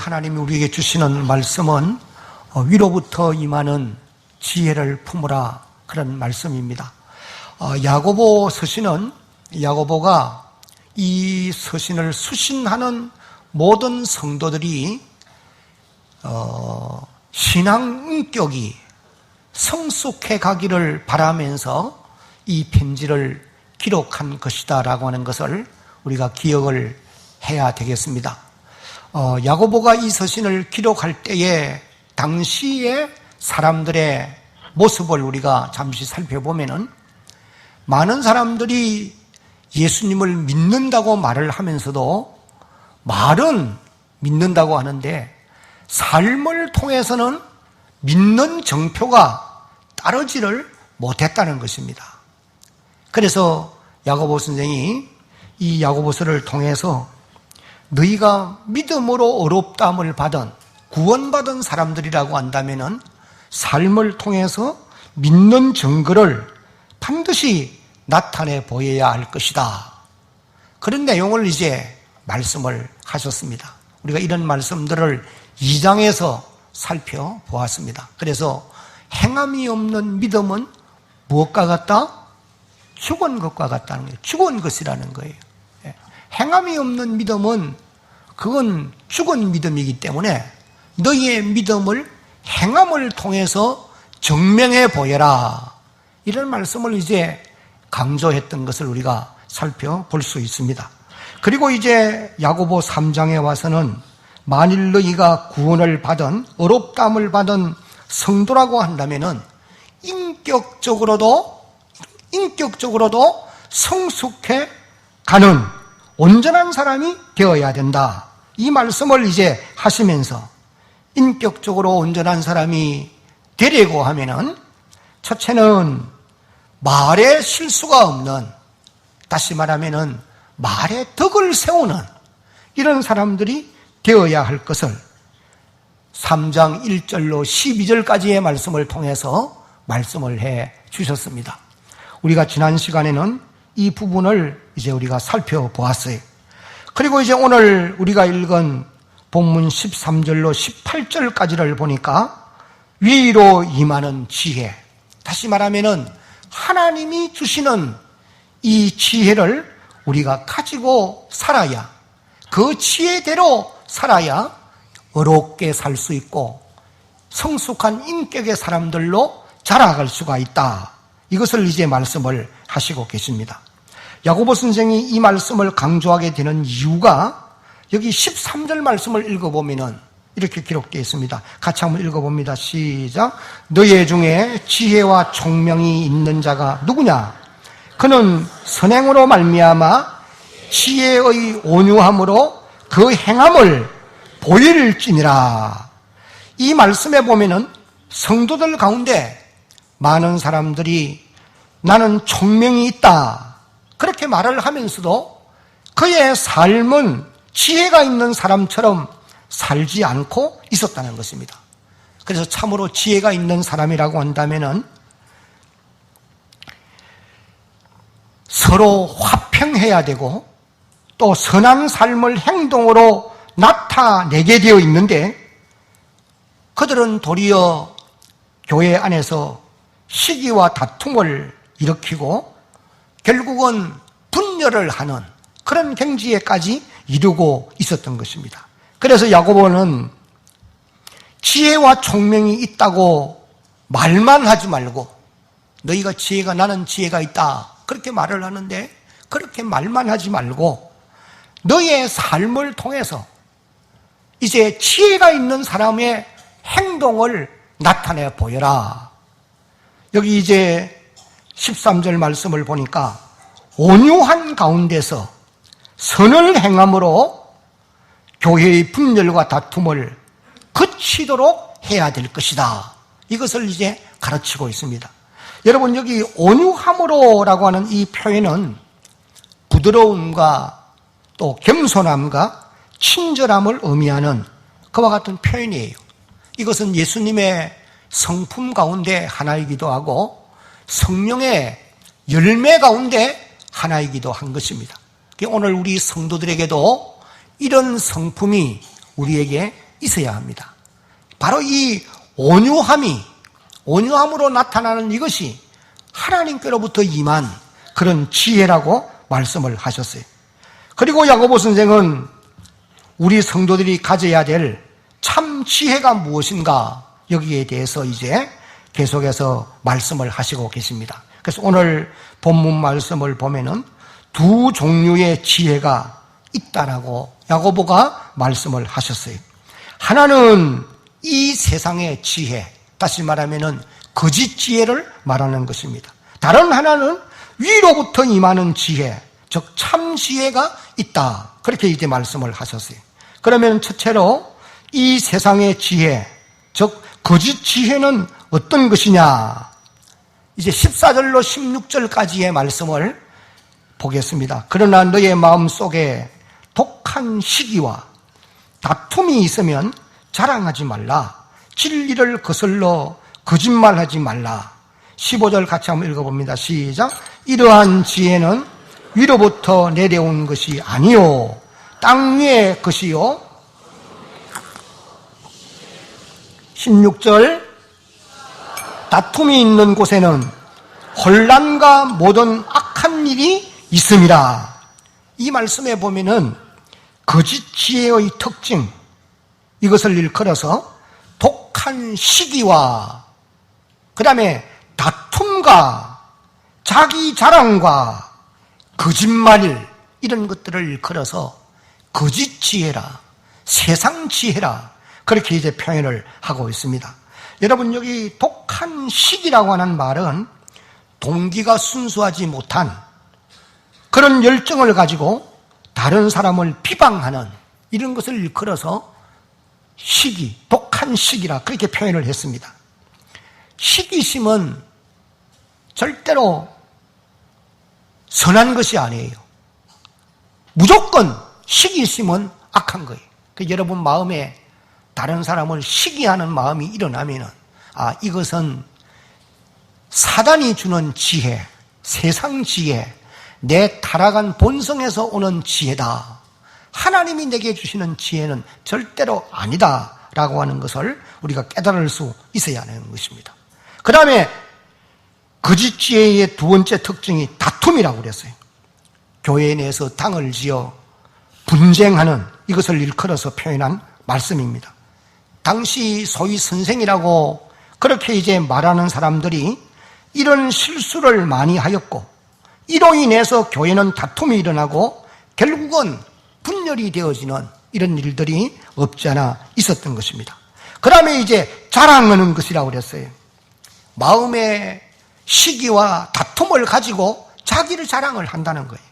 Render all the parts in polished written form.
하나님이 우리에게 주시는 말씀은 위로부터 임하는 지혜를 품으라, 그런 말씀입니다. 야고보 서신은, 야고보가 이 서신을 수신하는 모든 성도들이 신앙 인격이 성숙해 가기를 바라면서 이 편지를 기록한 것이다 라고 하는 것을 우리가 기억을 해야 되겠습니다. 야고보가 이 서신을 기록할 때에 당시의 사람들의 모습을 우리가 잠시 살펴보면은, 많은 사람들이 예수님을 믿는다고 말을 하면서도, 말은 믿는다고 하는데 삶을 통해서는 믿는 정표가 따르지를 못했다는 것입니다. 그래서 야고보 선생이 이 야고보서를 통해서 너희가 믿음으로 어렵다함을 받은, 구원받은 사람들이라고 한다면은 삶을 통해서 믿는 증거를 반드시 나타내 보여야 할 것이다, 그런 내용을 이제 말씀을 하셨습니다. 우리가 이런 말씀들을 2장에서 살펴보았습니다. 그래서 행함이 없는 믿음은 무엇과 같다? 죽은 것과 같다는 거예요. 죽은 것이라는 거예요. 행함이 없는 믿음은 그건 죽은 믿음이기 때문에 너희의 믿음을 행함을 통해서 증명해 보여라, 이런 말씀을 이제 강조했던 것을 우리가 살펴볼 수 있습니다. 그리고 이제 야고보 3장에 와서는 만일 너희가 구원을 받은, 어렵다함을 받은 성도라고 한다면은 인격적으로도 성숙해 가는 온전한 사람이 되어야 된다, 이 말씀을 이제 하시면서, 인격적으로 온전한 사람이 되려고 하면은 첫째는 말에 실수가 없는, 다시 말하면은 말에 덕을 세우는 이런 사람들이 되어야 할 것을 3장 1절로 12절까지의 말씀을 통해서 말씀을 해 주셨습니다. 우리가 지난 시간에는 이 부분을 이제 우리가 살펴보았어요. 그리고 이제 오늘 우리가 읽은 본문 13절로 18절까지를 보니까 위로 임하는 지혜, 다시 말하면은 하나님이 주시는 이 지혜를 우리가 가지고 살아야, 그 지혜대로 살아야 어렵게 살 수 있고 성숙한 인격의 사람들로 자라갈 수가 있다, 이것을 이제 말씀을 하시고 계십니다. 야고보 선생이 이 말씀을 강조하게 되는 이유가, 여기 13절 말씀을 읽어보면은 이렇게 기록되어 있습니다. 같이 한번 읽어봅니다. 시작. 너희 중에 지혜와 총명이 있는 자가 누구냐? 그는 선행으로 말미암아 지혜의 온유함으로 그 행함을 보일지니라. 이 말씀에 보면은 성도들 가운데 많은 사람들이 나는 총명이 있다, 그렇게 말을 하면서도 그의 삶은 지혜가 있는 사람처럼 살지 않고 있었다는 것입니다. 그래서 참으로 지혜가 있는 사람이라고 한다면은 서로 화평해야 되고 또 선한 삶을 행동으로 나타내게 되어 있는데, 그들은 도리어 교회 안에서 시기와 다툼을 일으키고 결국은 분열을 하는 그런 경지에까지 이르고 있었던 것입니다. 그래서 야고보는 지혜와 총명이 있다고 말만 하지 말고, 너희가 지혜가, 나는 지혜가 있다, 그렇게 말을 하는데 그렇게 말만 하지 말고 너희의 삶을 통해서 이제 지혜가 있는 사람의 행동을 나타내 보여라. 여기 이제 13절 말씀을 보니까 온유한 가운데서 선을 행함으로 교회의 분열과 다툼을 그치도록 해야 될 것이다, 이것을 이제 가르치고 있습니다. 여러분, 여기 온유함으로라고 하는 이 표현은 부드러움과 또 겸손함과 친절함을 의미하는 그와 같은 표현이에요. 이것은 예수님의 성품 가운데 하나이기도 하고 성령의 열매 가운데 하나이기도 한 것입니다. 오늘 우리 성도들에게도 이런 성품이 우리에게 있어야 합니다. 바로 이 온유함으로 나타나는 이것이 하나님께로부터 임한 그런 지혜라고 말씀을 하셨어요. 그리고 야고보 선생은 우리 성도들이 가져야 될 참 지혜가 무엇인가 여기에 대해서 이제 계속해서 말씀을 하시고 계십니다. 그래서 오늘 본문 말씀을 보면은 두 종류의 지혜가 있다라고 야고보가 말씀을 하셨어요. 하나는 이 세상의 지혜, 다시 말하면은 거짓 지혜를 말하는 것입니다. 다른 하나는 위로부터 임하는 지혜, 즉 참 지혜가 있다. 그렇게 이제 말씀을 하셨어요. 그러면 첫째로 이 세상의 지혜, 즉 거짓 지혜는 어떤 것이냐? 이제 14절로 16절까지의 말씀을 보겠습니다. 그러나 너의 마음속에 독한 시기와 다툼이 있으면 자랑하지 말라. 진리를 거슬러 거짓말하지 말라. 15절 같이 한번 읽어봅니다. 시작. 이러한 지혜는 위로부터 내려온 것이 아니요 땅 위의 것이요. 16절 다툼이 있는 곳에는 혼란과 모든 악한 일이 있음이라. 이 말씀에 보면은 거짓 지혜의 특징, 이것을 일컬어서 독한 시기와 그 다음에 다툼과 자기 자랑과 거짓말, 이런 것들을 일컬어서 거짓 지혜라, 세상 지혜라, 그렇게 이제 표현을 하고 있습니다. 여러분, 여기 독한 시기라고 하는 말은 동기가 순수하지 못한 그런 열정을 가지고 다른 사람을 비방하는 이런 것을 일컬어서 시기, 독한 시기라 그렇게 표현을 했습니다. 시기심은 절대로 선한 것이 아니에요. 무조건 시기심은 악한 거예요. 여러분 마음에 다른 사람을 시기하는 마음이 일어나면은, 이것은 사단이 주는 지혜, 세상 지혜, 내 타락한 본성에서 오는 지혜다. 하나님이 내게 주시는 지혜는 절대로 아니다라고 하는 것을 우리가 깨달을 수 있어야 하는 것입니다. 그 다음에 거짓 지혜의 두 번째 특징이 다툼이라고 그랬어요. 교회 내에서 당을 지어 분쟁하는, 이것을 일컬어서 표현한 말씀입니다. 당시 소위 선생이라고 그렇게 이제 말하는 사람들이 이런 실수를 많이 하였고, 이로 인해서 교회는 다툼이 일어나고 결국은 분열이 되어지는 이런 일들이 없지 않아 있었던 것입니다. 그 다음에 이제 자랑하는 것이라고 그랬어요. 마음의 시기와 다툼을 가지고 자기를 자랑을 한다는 거예요.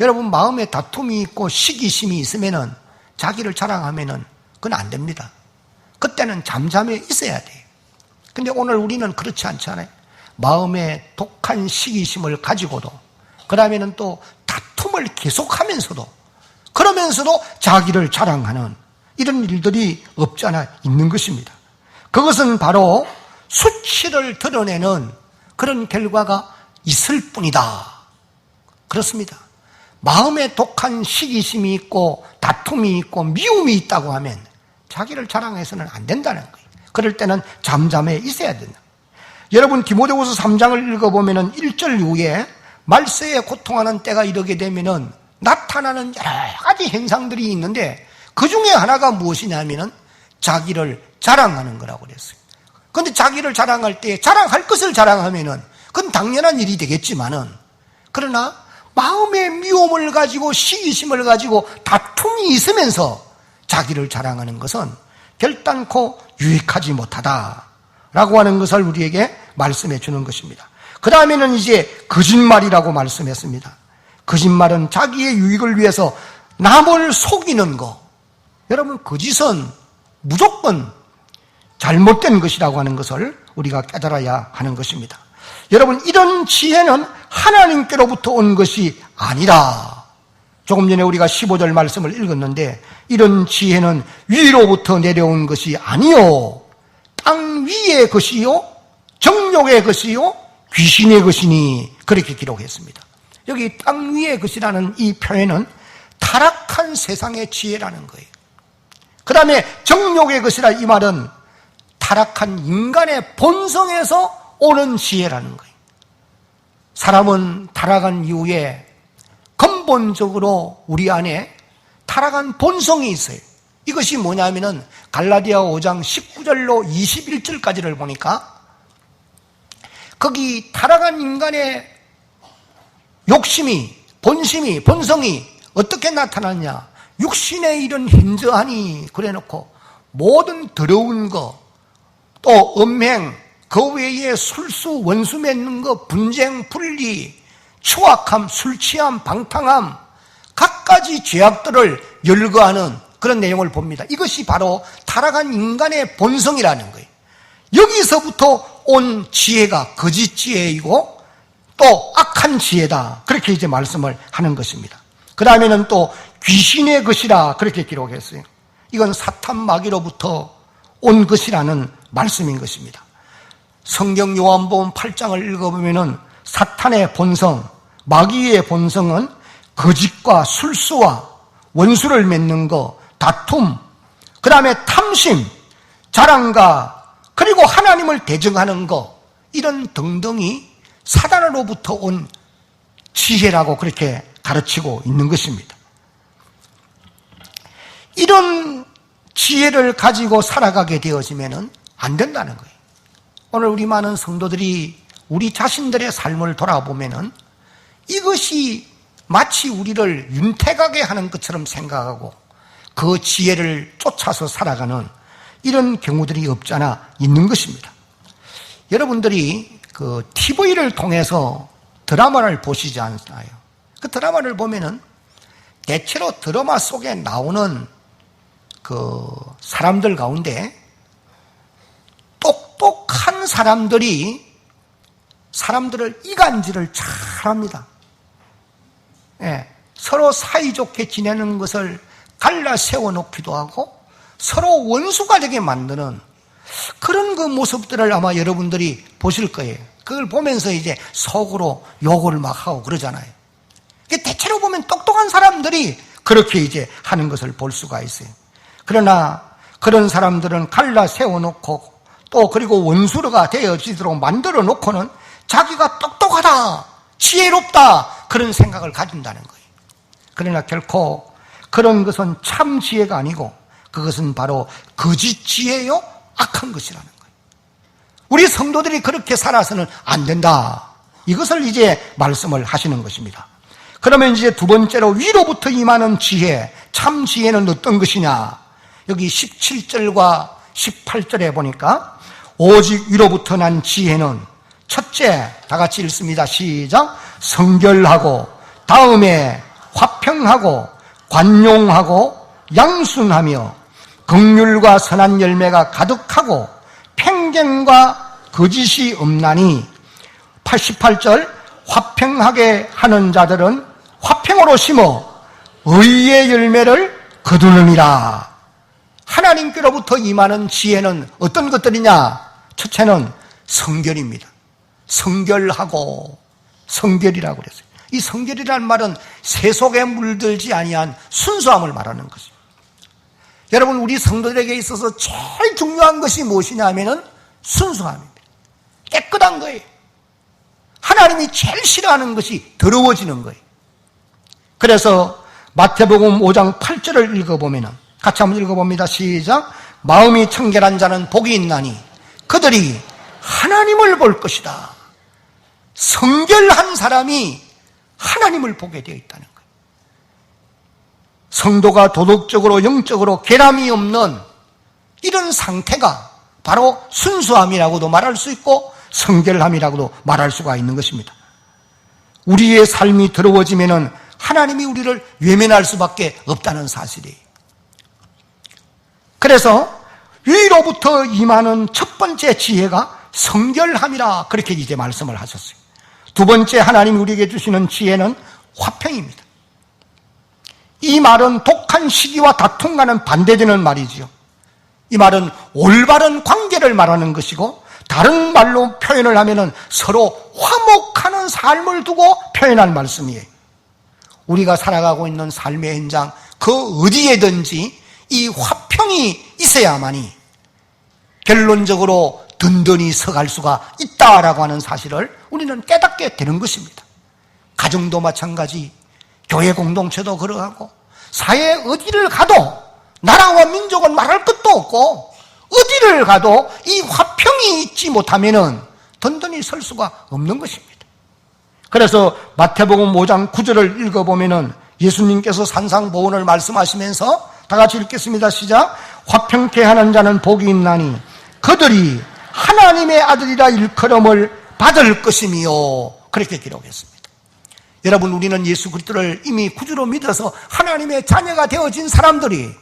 여러분, 마음에 다툼이 있고 시기심이 있으면은 자기를 자랑하면은 그건 안 됩니다. 그때는 잠잠해 있어야 돼요. 근데 오늘 우리는 그렇지 않잖아요. 마음에 독한 시기심을 가지고도, 그 다음에는 또 다툼을 계속하면서도, 그러면서도 자기를 자랑하는 이런 일들이 없지 않아 있는 것입니다. 그것은 바로 수치를 드러내는 그런 결과가 있을 뿐이다. 그렇습니다. 마음에 독한 시기심이 있고 다툼이 있고 미움이 있다고 하면 자기를 자랑해서는 안 된다는 거예요. 그럴 때는 잠잠해 있어야 된다. 여러분, 디모데후서 3장을 읽어보면 1절 이후에 말세에 고통하는 때가 이르게 되면 나타나는 여러 가지 현상들이 있는데 그 중에 하나가 무엇이냐면 자기를 자랑하는 거라고 그랬어요. 그런데 자기를 자랑할 때 자랑할 것을 자랑하면은 그건 당연한 일이 되겠지만은, 그러나 마음의 미움을 가지고 시기심을 가지고 다툼이 있으면서 자기를 자랑하는 것은 결단코 유익하지 못하다라고 하는 것을 우리에게 말씀해 주는 것입니다. 그 다음에는 이제 거짓말이라고 말씀했습니다. 거짓말은 자기의 유익을 위해서 남을 속이는 거. 여러분, 거짓은 무조건 잘못된 것이라고 하는 것을 우리가 깨달아야 하는 것입니다. 여러분, 이런 지혜는 하나님께로부터 온 것이 아니라, 조금 전에 우리가 15절 말씀을 읽었는데, 이런 지혜는 위로부터 내려온 것이 아니요 땅 위의 것이요 정욕의 것이요 귀신의 것이니, 그렇게 기록했습니다. 여기 땅 위의 것이라는 이 표현은 타락한 세상의 지혜라는 거예요. 그 다음에 정욕의 것이라, 이 말은 타락한 인간의 본성에서 오는 지혜라는 거예요. 사람은 타락한 이후에 근본적으로 우리 안에 타락한 본성이 있어요. 이것이 뭐냐면은 갈라디아 5장 19절로 21절까지를 보니까 거기 타락한 인간의 욕심이, 본심이, 본성이 어떻게 나타났냐? 육신의 일은 힘저하니, 그래 놓고 모든 더러운 거, 또 음행, 그 외에 술수, 원수 맺는 거, 분쟁, 분리, 추악함, 술취함, 방탕함, 갖가지 죄악들을 열거하는 그런 내용을 봅니다. 이것이 바로 타락한 인간의 본성이라는 거예요. 여기서부터 온 지혜가 거짓 지혜이고 또 악한 지혜다, 그렇게 이제 말씀을 하는 것입니다. 그 다음에는 또 귀신의 것이라 그렇게 기록했어요. 이건 사탄 마귀로부터 온 것이라는 말씀인 것입니다. 성경 요한복음 8장을 읽어보면은 사탄의 본성, 마귀의 본성은 거짓과 술수와 원수를 맺는 것, 다툼, 그 다음에 탐심, 자랑과, 그리고 하나님을 대적하는 것, 이런 등등이 사단으로부터 온 지혜라고 그렇게 가르치고 있는 것입니다. 이런 지혜를 가지고 살아가게 되어지면 안 된다는 거예요. 오늘 우리 많은 성도들이 우리 자신들의 삶을 돌아보면 이것이 마치 우리를 윤택하게 하는 것처럼 생각하고 그 지혜를 쫓아서 살아가는 이런 경우들이 없잖아 있는 것입니다. 여러분들이 그 TV를 통해서 드라마를 보시지 않나요? 그 드라마를 보면은 대체로 드라마 속에 나오는 그 사람들 가운데 똑똑한 사람들이 사람들을 이간질을 잘합니다. 예, 서로 사이좋게 지내는 것을 갈라 세워놓기도 하고 서로 원수가 되게 만드는 그런 그 모습들을 아마 여러분들이 보실 거예요. 그걸 보면서 이제 속으로 욕을 막 하고 그러잖아요. 대체로 보면 똑똑한 사람들이 그렇게 이제 하는 것을 볼 수가 있어요. 그러나 그런 사람들은 갈라 세워놓고 또 그리고 원수가 되어지도록 만들어 놓고는 자기가 똑똑하다, 지혜롭다, 그런 생각을 가진다는 거예요. 그러나 결코 그런 것은 참 지혜가 아니고 그것은 바로 거짓 지혜요, 악한 것이라는 거예요. 우리 성도들이 그렇게 살아서는 안 된다, 이것을 이제 말씀을 하시는 것입니다. 그러면 이제 두 번째로 위로부터 임하는 지혜, 참 지혜는 어떤 것이냐? 여기 17절과 18절에 보니까 오직 위로부터 난 지혜는 첫째, 다 같이 읽습니다. 시작. 성결하고, 다음에 화평하고, 관용하고, 양순하며 긍휼과 선한 열매가 가득하고 편견과 거짓이 없나니. 88절, 화평하게 하는 자들은 화평으로 심어 의의 열매를 거두느니라. 하나님께로부터 임하는 지혜는 어떤 것들이냐? 첫째는 성결입니다. 성결하고, 성결이라고 그랬어요. 이 성결이라는 말은 세속에 물들지 아니한 순수함을 말하는 것입니다. 여러분, 우리 성도들에게 있어서 제일 중요한 것이 무엇이냐 하면은 순수함입니다. 깨끗한 거예요. 하나님이 제일 싫어하는 것이 더러워지는 거예요. 그래서 마태복음 5장 8절을 읽어보면 같이 한번 읽어봅니다. 시작. 마음이 청결한 자는 복이 있나니 그들이 하나님을 볼 것이다. 성결한 사람이 하나님을 보게 되어 있다는 거예요. 성도가 도덕적으로 영적으로 결함이 없는 이런 상태가 바로 순수함이라고도 말할 수 있고 성결함이라고도 말할 수가 있는 것입니다. 우리의 삶이 더러워지면은 하나님이 우리를 외면할 수밖에 없다는 사실이에요. 그래서 위로부터 임하는 첫 번째 지혜가 성결함이라 그렇게 이제 말씀을 하셨어요. 두 번째 하나님이 우리에게 주시는 지혜는 화평입니다. 이 말은 독한 시기와 다툼과는 반대되는 말이지요. 이 말은 올바른 관계를 말하는 것이고 다른 말로 표현을 하면은 서로 화목하는 삶을 두고 표현할 말씀이에요. 우리가 살아가고 있는 삶의 현장 그 어디에든지 이 화평이 있어야만이 결론적으로 든든히 서갈 수가 있다라고 하는 사실을 우리는 깨닫게 되는 것입니다. 가정도 마찬가지, 교회 공동체도 그러하고, 사회 어디를 가도 나라와 민족은 말할 것도 없고, 어디를 가도 이 화평이 있지 못하면은 든든히 설 수가 없는 것입니다. 그래서 마태복음 5장 9절을 읽어보면은 예수님께서 산상보훈을 말씀하시면서 다 같이 읽겠습니다. 시작. 화평케 하는 자는 복이 있나니 그들이 하나님의 아들이라 일컬음을 받을 것이며, 그렇게 기록했습니다. 여러분, 우리는 예수 그리스도를 이미 구주로 믿어서 하나님의 자녀가 되어진 사람들이,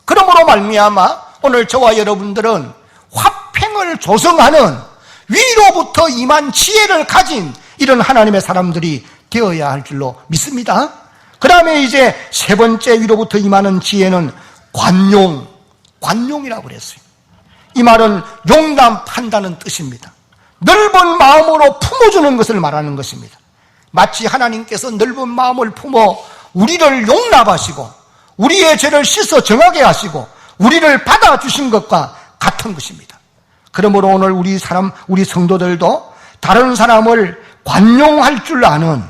그러므로 말미암아 오늘 저와 여러분들은 화평을 조성하는 위로부터 임한 지혜를 가진 이런 하나님의 사람들이 되어야 할 줄로 믿습니다. 그 다음에 이제 세 번째 위로부터 임하는 지혜는 관용이라고 그랬어요. 이 말은 용납한다는 뜻입니다. 넓은 마음으로 품어주는 것을 말하는 것입니다. 마치 하나님께서 넓은 마음을 품어 우리를 용납하시고 우리의 죄를 씻어 정하게 하시고 우리를 받아주신 것과 같은 것입니다. 그러므로 오늘 우리 성도들도 다른 사람을 관용할 줄 아는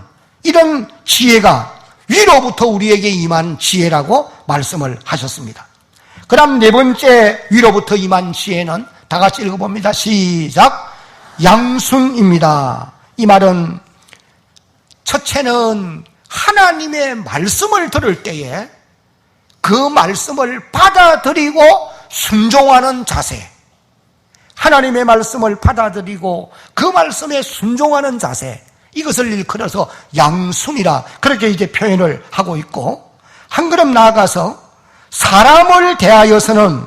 이런 지혜가 위로부터 우리에게 임한 지혜라고 말씀을 하셨습니다. 그 다음 네 번째 위로부터 임한 지혜는 다 같이 읽어봅니다. 시작. 양순입니다. 이 말은 첫째는 하나님의 말씀을 들을 때에 그 말씀을 받아들이고 순종하는 자세, 하나님의 말씀을 받아들이고 그 말씀에 순종하는 자세, 이것을 일컬어서 양순이라 그렇게 이제 표현을 하고 있고, 한 걸음 나아가서 사람을 대하여서는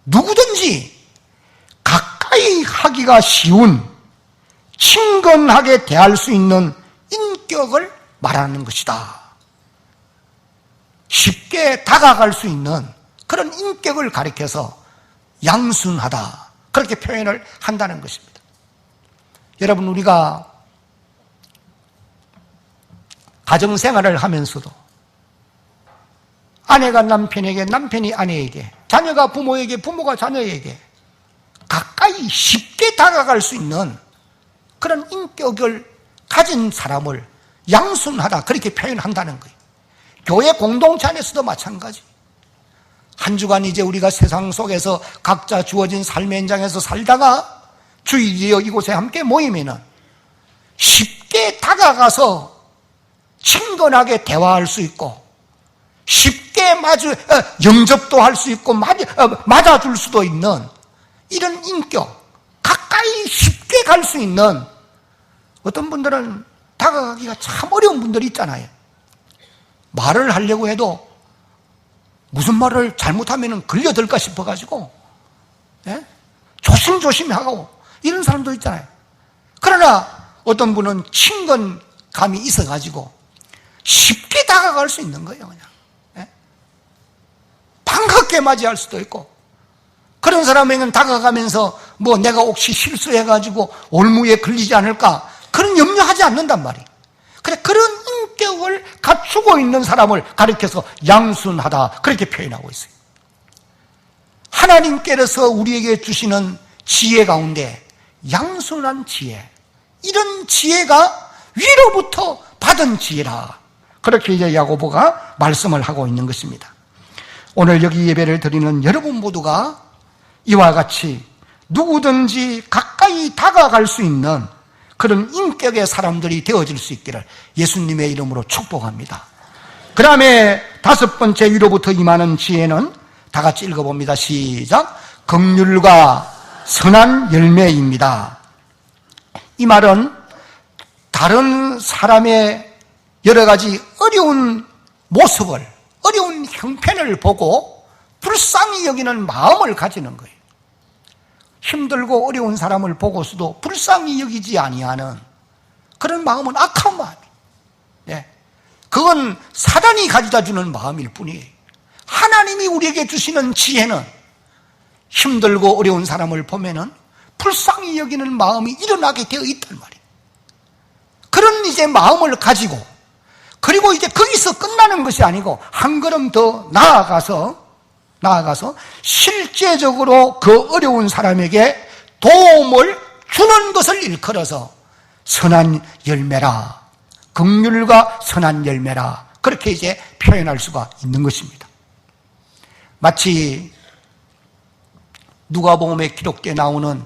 누구든지 가까이 하기가 쉬운 친근하게 대할 수 있는 인격을 말하는 것이다. 쉽게 다가갈 수 있는 그런 인격을 가리켜서 양순하다, 그렇게 표현을 한다는 것입니다. 여러분, 우리가 가정생활을 하면서도 아내가 남편에게, 남편이 아내에게, 자녀가 부모에게, 부모가 자녀에게 가까이 쉽게 다가갈 수 있는 그런 인격을 가진 사람을 양순하다, 그렇게 표현한다는 거예요. 교회 공동체 안에서도 마찬가지. 한 주간 이제 우리가 세상 속에서 각자 주어진 삶의 현장에서 살다가 주일이여 이곳에 함께 모이면은 쉽게 다가가서 친근하게 대화할 수 있고, 쉽게 영접도 할 수 있고, 맞아줄 수도 있는 이런 인격, 가까이 쉽게 갈 수 있는, 어떤 분들은 다가가기가 참 어려운 분들이 있잖아요. 말을 하려고 해도 무슨 말을 잘못하면 걸려들까 싶어가지고, 조심조심 하고 이런 사람도 있잖아요. 그러나 어떤 분은 친근감이 있어가지고 쉽게 다가갈 수 있는 거예요. 그냥 반갑게 맞이할 수도 있고, 그런 사람에게는 다가가면서 뭐 내가 혹시 실수해가지고 올무에 걸리지 않을까, 그런 염려하지 않는단 말이에요. 그래, 그런 인격을 갖추고 있는 사람을 가리켜서 양순하다, 그렇게 표현하고 있어요. 하나님께서 우리에게 주시는 지혜 가운데 양순한 지혜, 이런 지혜가 위로부터 받은 지혜라, 그렇게 이제 야고보가 말씀을 하고 있는 것입니다. 오늘 여기 예배를 드리는 여러분 모두가 이와 같이 누구든지 가까이 다가갈 수 있는 그런 인격의 사람들이 되어질 수 있기를 예수님의 이름으로 축복합니다. 그 다음에 다섯 번째 위로부터 임하는 지혜는 다 같이 읽어봅니다. 시작. 긍휼과 선한 열매입니다. 이 말은 다른 사람의 여러 가지 어려운 모습을, 어려운 형편을 보고 불쌍히 여기는 마음을 가지는 거예요. 힘들고 어려운 사람을 보고서도 불쌍히 여기지 아니하는 그런 마음은 악한 마음이에요. 그건 사단이 가져다 주는 마음일 뿐이에요. 하나님이 우리에게 주시는 지혜는 힘들고 어려운 사람을 보면은 불쌍히 여기는 마음이 일어나게 되어 있단 말이에요. 그런 이제 마음을 가지고, 그리고 이제 거기서 끝나는 것이 아니고 한 걸음 더 나아가서 나아가서 실제적으로 그 어려운 사람에게 도움을 주는 것을 일컬어서 선한 열매라, 긍휼과 선한 열매라, 그렇게 이제 표현할 수가 있는 것입니다. 마치 누가복음에 기록되어 나오는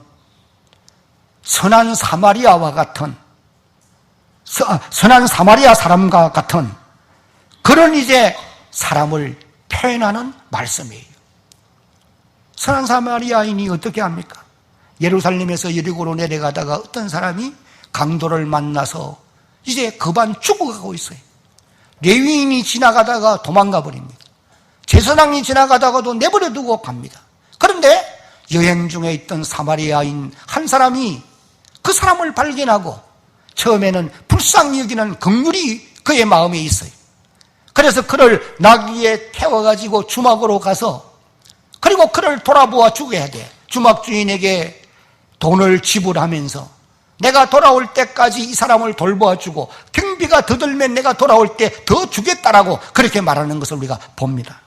선한 사마리아와 같은, 선한 사마리아 사람과 같은 그런 이제 사람을 표현하는 말씀이에요. 선한 사마리아인이 어떻게 합니까? 예루살렘에서 여리고로 내려가다가 어떤 사람이 강도를 만나서 이제 급한 죽어가고 있어요. 레위인이 지나가다가 도망가 버립니다. 제사장이 지나가다가도 내버려 두고 갑니다. 그런데 여행 중에 있던 사마리아인 한 사람이 그 사람을 발견하고 처음에는 불쌍히 여기는 긍휼이 그의 마음에 있어요. 그래서 그를 나귀에 태워가지고 주막으로 가서, 그리고 그를 돌아보아 주게 돼. 주막 주인에게 돈을 지불하면서 내가 돌아올 때까지 이 사람을 돌보아 주고 경비가 더 들면 내가 돌아올 때 더 주겠다라고 그렇게 말하는 것을 우리가 봅니다.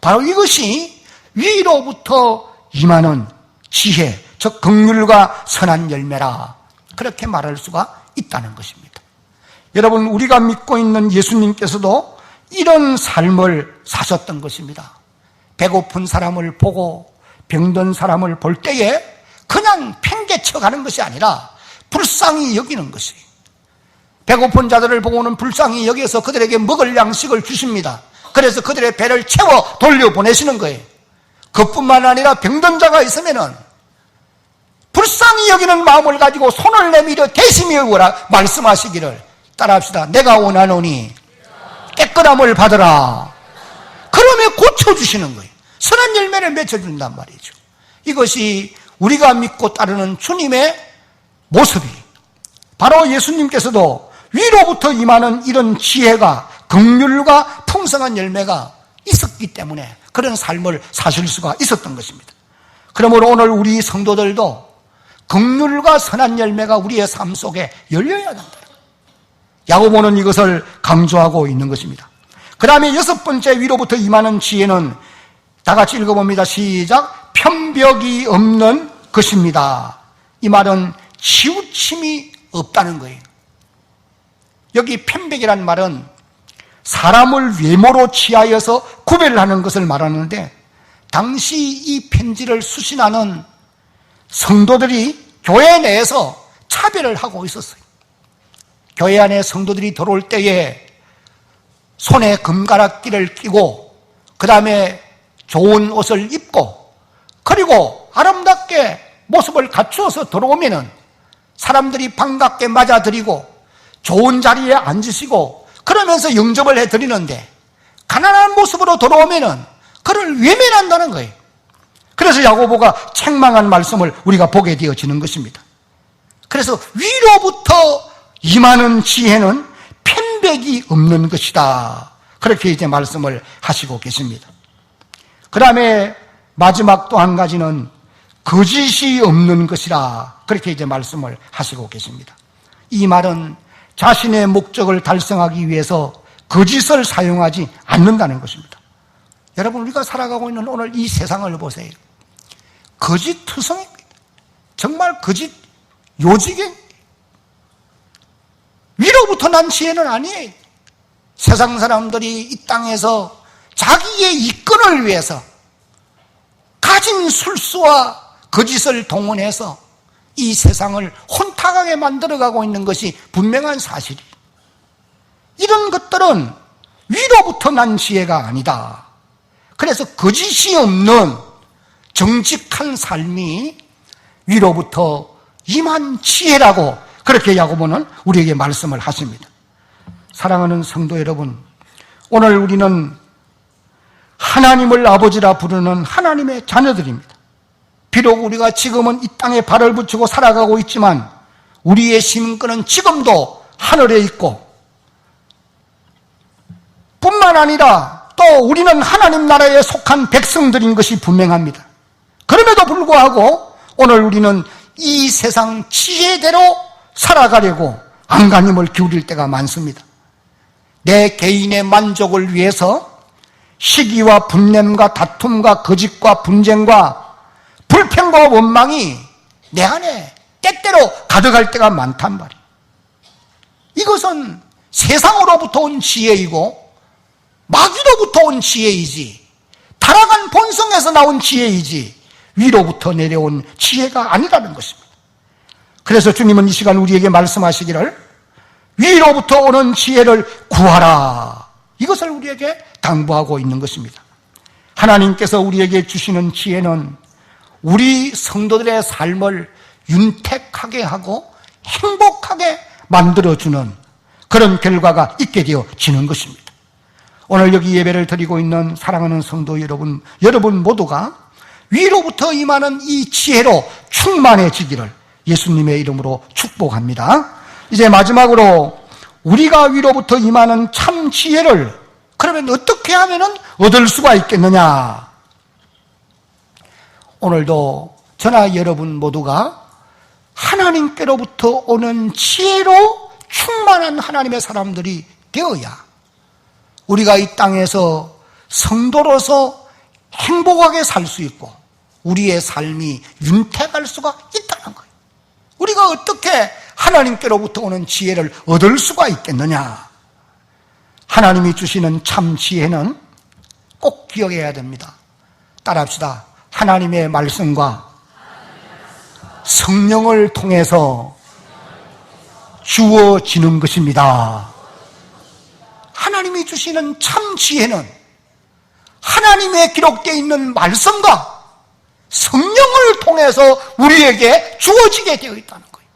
바로 이것이 위로부터 임하는 지혜, 즉 긍휼과 선한 열매라, 그렇게 말할 수가 있다는 것입니다. 여러분, 우리가 믿고 있는 예수님께서도 이런 삶을 사셨던 것입니다. 배고픈 사람을 보고 병든 사람을 볼 때에 그냥 팽개쳐 가는 것이 아니라 불쌍히 여기는 것이에요. 배고픈 자들을 보고는 불쌍히 여기서 그들에게 먹을 양식을 주십니다. 그래서 그들의 배를 채워 돌려보내시는 거예요. 그뿐만 아니라 병든 자가 있으면은 불쌍히 여기는 마음을 가지고 손을 내밀어 대심히 여기라 말씀하시기를, 따라합시다. 내가 원하노니 깨끗함을 받으라. 그러면 고쳐주시는 거예요. 선한 열매를 맺어준단 말이죠. 이것이 우리가 믿고 따르는 주님의 모습이에요. 바로 예수님께서도 위로부터 임하는 이런 지혜가, 긍휼과 풍성한 열매가 있었기 때문에 그런 삶을 사실 수가 있었던 것입니다. 그러므로 오늘 우리 성도들도 긍휼과 선한 열매가 우리의 삶 속에 열려야 된다. 야고보는 이것을 강조하고 있는 것입니다. 그 다음에 6번째 위로부터 임하는 지혜는 다 같이 읽어봅니다. 시작. 편벽이 없는 것입니다. 이 말은 치우침이 없다는 거예요. 여기 편벽이라는 말은 사람을 외모로 취하여서 구별하는 것을 말하는데, 당시 이 편지를 수신하는 성도들이 교회 내에서 차별을 하고 있었어요. 교회 안에 성도들이 들어올 때에 손에 금가락기를 끼고, 그 다음에 좋은 옷을 입고, 그리고 아름답게 모습을 갖추어서 들어오면은 사람들이 반갑게 맞아들이고 좋은 자리에 앉으시고 그러면서 영접을 해드리는데, 가난한 모습으로 들어오면은 그를 외면한다는 거예요. 그래서 야고보가 책망한 말씀을 우리가 보게 되어지는 것입니다. 그래서 위로부터 임하는 지혜는 편백이 없는 것이다, 그렇게 이제 말씀을 하시고 계십니다. 그 다음에 마지막 또 한 가지는 거짓이 없는 것이라, 그렇게 이제 말씀을 하시고 계십니다. 이 말은 자신의 목적을 달성하기 위해서 거짓을 사용하지 않는다는 것입니다. 여러분, 우리가 살아가고 있는 오늘 이 세상을 보세요. 거짓투성입니다. 정말 거짓 요지경. 위로부터 난 지혜는 아니에요. 세상 사람들이 이 땅에서 자기의 이권을 위해서 가진 술수와 거짓을 동원해서 이 세상을 혼탁하게 만들어가고 있는 것이 분명한 사실이에요. 이런 것들은 위로부터 난 지혜가 아니다. 그래서 거짓이 없는 정직한 삶이 위로부터 임한 지혜라고, 그렇게 야고보는 우리에게 말씀을 하십니다. 사랑하는 성도 여러분, 오늘 우리는 하나님을 아버지라 부르는 하나님의 자녀들입니다. 비록 우리가 지금은 이 땅에 발을 붙이고 살아가고 있지만 우리의 심근은 지금도 하늘에 있고, 뿐만 아니라 또 우리는 하나님 나라에 속한 백성들인 것이 분명합니다. 그럼에도 불구하고 오늘 우리는 이 세상 지혜대로 살아가려고 안간힘을 기울일 때가 많습니다. 내 개인의 만족을 위해서 시기와 분냄과 다툼과 거짓과 분쟁과 불평과 원망이 내 안에 때때로 가득할 때가 많단 말이에요. 이것은 세상으로부터 온 지혜이고 마귀로부터 온 지혜이지, 타락한 본성에서 나온 지혜이지 위로부터 내려온 지혜가 아니라는 것입니다. 그래서 주님은 이 시간 우리에게 말씀하시기를 위로부터 오는 지혜를 구하라, 이것을 우리에게 당부하고 있는 것입니다. 하나님께서 우리에게 주시는 지혜는 우리 성도들의 삶을 윤택하게 하고 행복하게 만들어주는 그런 결과가 있게 되어지는 것입니다. 오늘 여기 예배를 드리고 있는 사랑하는 성도 여러분, 여러분 모두가 위로부터 임하는 이 지혜로 충만해지기를 예수님의 이름으로 축복합니다. 이제 마지막으로 우리가 위로부터 임하는 참 지혜를 그러면 어떻게 하면 얻을 수가 있겠느냐? 오늘도 저나 여러분 모두가 하나님께로부터 오는 지혜로 충만한 하나님의 사람들이 되어야 우리가 이 땅에서 성도로서 행복하게 살 수 있고 우리의 삶이 윤택할 수가 있다는 거예요. 우리가 어떻게 하나님께로부터 오는 지혜를 얻을 수가 있겠느냐? 하나님이 주시는 참 지혜는 꼭 기억해야 됩니다. 따라합시다. 하나님의 말씀과 성령을 통해서 주어지는 것입니다. 하나님이 주시는 참 지혜는 하나님의 기록되어 있는 말씀과 성령을 통해서 우리에게 주어지게 되어 있다는 거예요.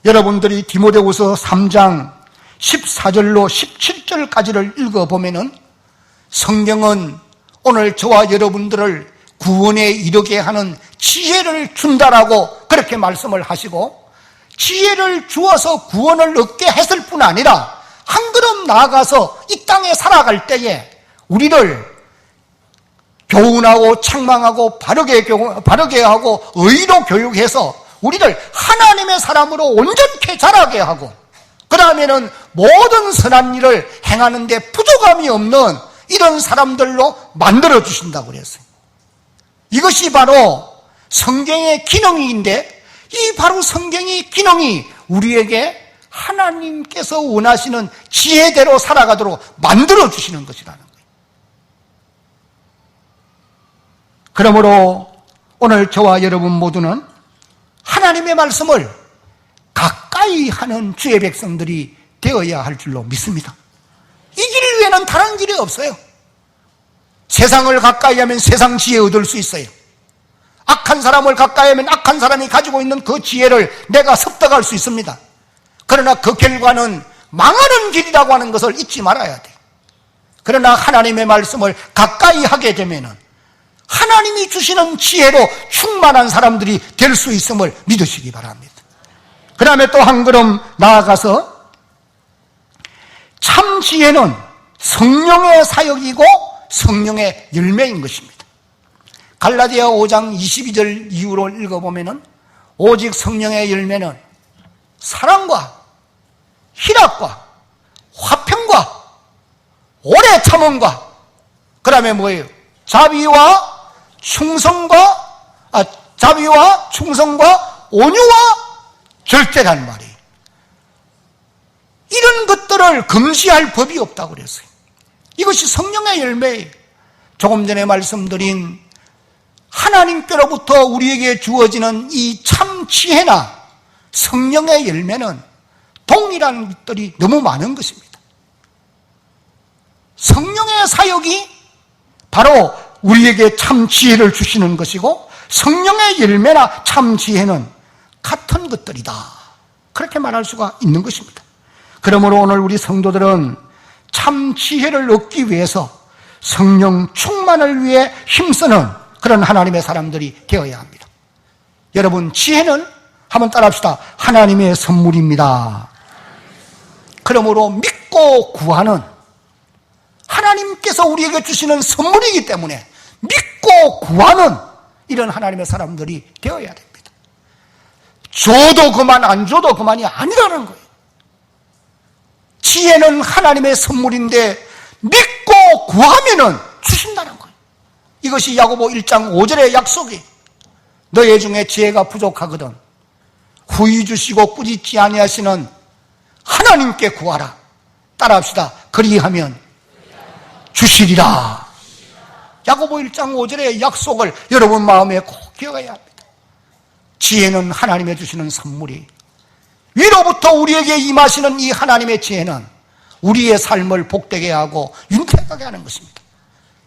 여러분들이 디모데후서 3장 14절로 17절까지를 읽어보면은 성경은 오늘 저와 여러분들을 구원에 이르게 하는 지혜를 준다라고 그렇게 말씀을 하시고, 지혜를 주어서 구원을 얻게 했을 뿐 아니라 한 걸음 나아가서 이 땅에 살아갈 때에 우리를 교훈하고 책망하고 바르게 하고 의로 교육해서 우리를 하나님의 사람으로 온전케 자라게 하고, 그 다음에는 모든 선한 일을 행하는 데 부족함이 없는 이런 사람들로 만들어 주신다고 그랬어요. 이것이 바로 성경의 기능인데, 이 바로 성경의 기능이 우리에게 하나님께서 원하시는 지혜대로 살아가도록 만들어 주시는 것이라는 거예요. 그러므로 오늘 저와 여러분 모두는 하나님의 말씀을 가까이 하는 주의 백성들이 되어야 할 줄로 믿습니다. 이 길 위에는 다른 길이 없어요. 세상을 가까이 하면 세상 지혜 얻을 수 있어요. 악한 사람을 가까이 하면 악한 사람이 가지고 있는 그 지혜를 내가 습득할 수 있습니다. 그러나 그 결과는 망하는 길이라고 하는 것을 잊지 말아야 돼요. 그러나 하나님의 말씀을 가까이 하게 되면은 하나님이 주시는 지혜로 충만한 사람들이 될 수 있음을 믿으시기 바랍니다. 그 다음에 또 한 걸음 나아가서 참 지혜는 성령의 사역이고 성령의 열매인 것입니다. 갈라디아 5장 22절 이후로 읽어보면은 오직 성령의 열매는 사랑과 희락과 화평과 오래 참음과 그 다음에 뭐예요? 자비와 충성과 온유와 절제란 말이에요. 이런 것들을 금지할 법이 없다고 그랬어요. 이것이 성령의 열매예요. 조금 전에 말씀드린 하나님께로부터 우리에게 주어지는 이 참 지혜나 성령의 열매는 동일한 것들이 너무 많은 것입니다. 성령의 사역이 바로 우리에게 참 지혜를 주시는 것이고, 성령의 열매나 참 지혜는 같은 것들이다, 그렇게 말할 수가 있는 것입니다. 그러므로 오늘 우리 성도들은 참 지혜를 얻기 위해서 성령 충만을 위해 힘쓰는 그런 하나님의 사람들이 되어야 합니다. 여러분, 지혜는 한번 따라합시다. 하나님의 선물입니다. 그러므로 믿고 구하는, 하나님께서 우리에게 주시는 선물이기 때문에 믿고 구하는 이런 하나님의 사람들이 되어야 됩니다. 줘도 그만 안 줘도 그만이 아니라는 거예요. 지혜는 하나님의 선물인데 믿고 구하면은 주신다는 거예요. 이것이 야고보 1장 5절의 약속이 너희 중에 지혜가 부족하거든 후히 주시고 꾸짖지 아니하시는 하나님께 구하라. 따라합시다. 그리하면 주시리라. 야고보 1장 5절의 약속을 여러분 마음에 꼭 기억해야 합니다. 지혜는 하나님의 주시는 선물이 위로부터 우리에게 임하시는 이 하나님의 지혜는 우리의 삶을 복되게 하고 윤택하게 하는 것입니다.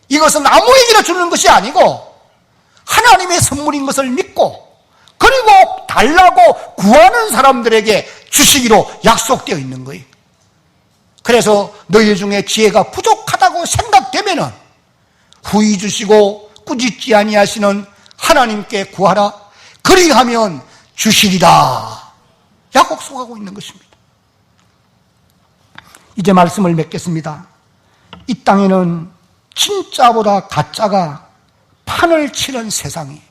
이것은 아무에게나 주는 것이 아니고 하나님의 선물인 것을 믿고 그리고 달라고 구하는 사람들에게 주시기로 약속되어 있는 거예요. 그래서 너희 중에 지혜가 부족하다고 생각되면은 후히 주시고 꾸짖지 아니하시는 하나님께 구하라. 그리하면 주시리라. 약속하고 있는 것입니다. 이제 말씀을 맺겠습니다. 이 땅에는 진짜보다 가짜가 판을 치는 세상이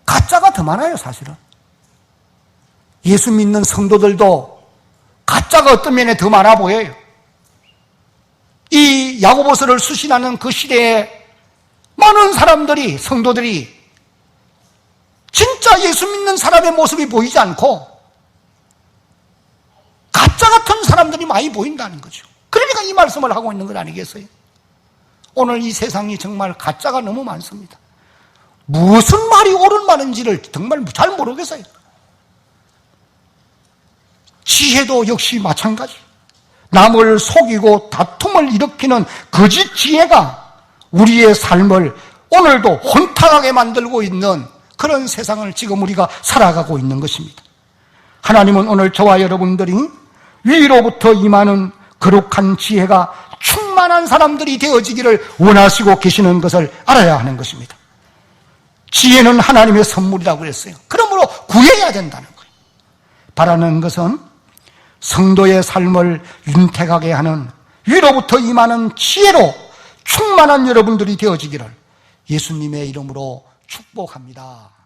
가짜가 더 많아요. 사실은 예수 믿는 성도들도 가짜가 어떤 면에 더 많아 보여요. 이 야고보서를 수신하는 그 시대에 많은 사람들이 성도들이 진짜 예수 믿는 사람의 모습이 보이지 않고 가짜 같은 사람들이 많이 보인다는 거죠. 그러니까 이 말씀을 하고 있는 것 아니겠어요? 오늘 이 세상이 정말 가짜가 너무 많습니다. 무슨 말이 옳은 말인지를 정말 잘 모르겠어요. 지혜도 역시 마찬가지. 남을 속이고 다툼을 일으키는 거짓 지혜가 우리의 삶을 오늘도 혼탁하게 만들고 있는 그런 세상을 지금 우리가 살아가고 있는 것입니다. 하나님은 오늘 저와 여러분들이 위로부터 임하는 거룩한 지혜가 충만한 사람들이 되어지기를 원하시고 계시는 것을 알아야 하는 것입니다. 지혜는 하나님의 선물이라고 그랬어요. 그러므로 구해야 된다는 거예요. 바라는 것은 성도의 삶을 윤택하게 하는 위로부터 임하는 지혜로 충만한 여러분들이 되어지기를 예수님의 이름으로 축복합니다.